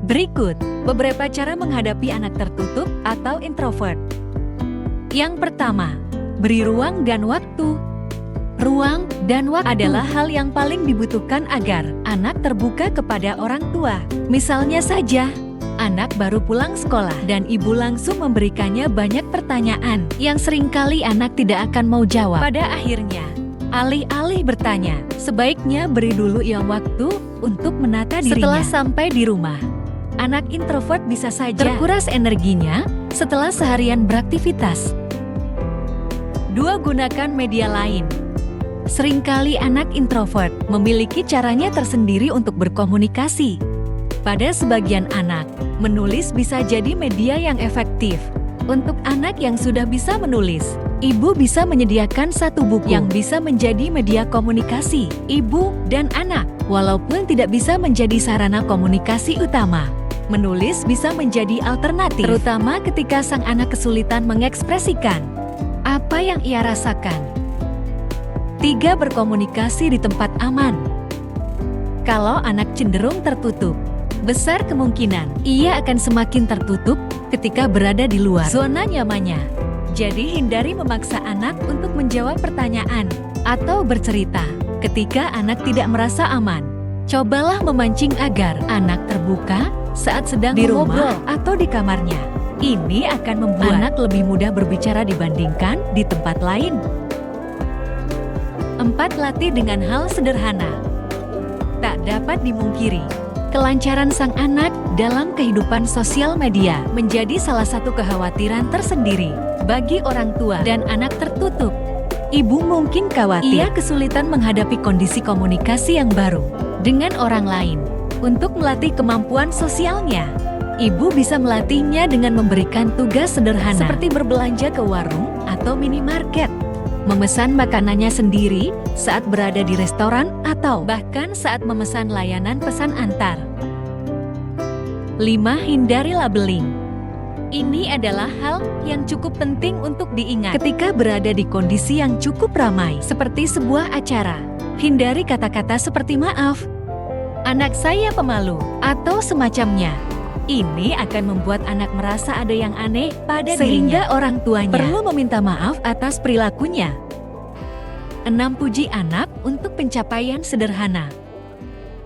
Berikut beberapa cara menghadapi anak tertutup atau introvert. Yang pertama, beri ruang dan waktu. Ruang dan waktu adalah hal yang paling dibutuhkan agar anak terbuka kepada orang tua. Misalnya saja, anak baru pulang sekolah dan ibu langsung memberikannya banyak pertanyaan yang seringkali anak tidak akan mau jawab. Pada akhirnya, alih-alih bertanya, sebaiknya beri dulu ia waktu untuk menata dirinya. Setelah sampai di rumah, anak introvert bisa saja terkuras energinya setelah seharian beraktivitas. 2. Gunakan media lain. Seringkali anak introvert memiliki caranya tersendiri untuk berkomunikasi. Pada sebagian anak, menulis bisa jadi media yang efektif. Untuk anak yang sudah bisa menulis, ibu bisa menyediakan satu buku yang bisa menjadi media komunikasi ibu dan anak. Walaupun tidak bisa menjadi sarana komunikasi utama, menulis bisa menjadi alternatif, terutama ketika sang anak kesulitan mengekspresikan apa yang ia rasakan. 3. Berkomunikasi di tempat aman. Kalau anak cenderung tertutup, besar kemungkinan ia akan semakin tertutup ketika berada di luar zona nyamannya. Jadi hindari memaksa anak untuk menjawab pertanyaan atau bercerita ketika anak tidak merasa aman. Cobalah memancing agar anak terbuka saat sedang di rumah atau di kamarnya. Ini akan membuat anak lebih mudah berbicara dibandingkan di tempat lain. 4. Latih dengan hal sederhana. Tak dapat dimungkiri, kelancaran sang anak dalam kehidupan sosial media menjadi salah satu kekhawatiran tersendiri bagi orang tua dan anak tertutup. Ibu mungkin khawatir ia kesulitan menghadapi kondisi komunikasi yang baru dengan orang lain. Untuk melatih kemampuan sosialnya, ibu bisa melatihnya dengan memberikan tugas sederhana seperti berbelanja ke warung atau minimarket, memesan makanannya sendiri saat berada di restoran, atau bahkan saat memesan layanan pesan antar. 5. Hindari labeling. Ini adalah hal yang cukup penting untuk diingat ketika berada di kondisi yang cukup ramai seperti sebuah acara. Hindari kata-kata seperti maaf, anak saya pemalu, atau semacamnya. Ini akan membuat anak merasa ada yang aneh pada dirinya. Sehingga orang tuanya perlu meminta maaf atas perilakunya. 6. Puji anak untuk pencapaian sederhana.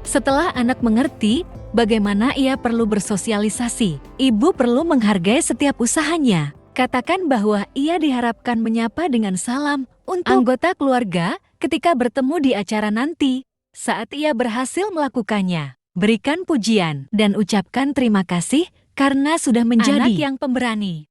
Setelah anak mengerti bagaimana ia perlu bersosialisasi, ibu perlu menghargai setiap usahanya. Katakan bahwa ia diharapkan menyapa dengan salam untuk anggota keluarga ketika bertemu di acara nanti. Saat ia berhasil melakukannya, berikan pujian dan ucapkan terima kasih karena sudah menjadi anak yang pemberani.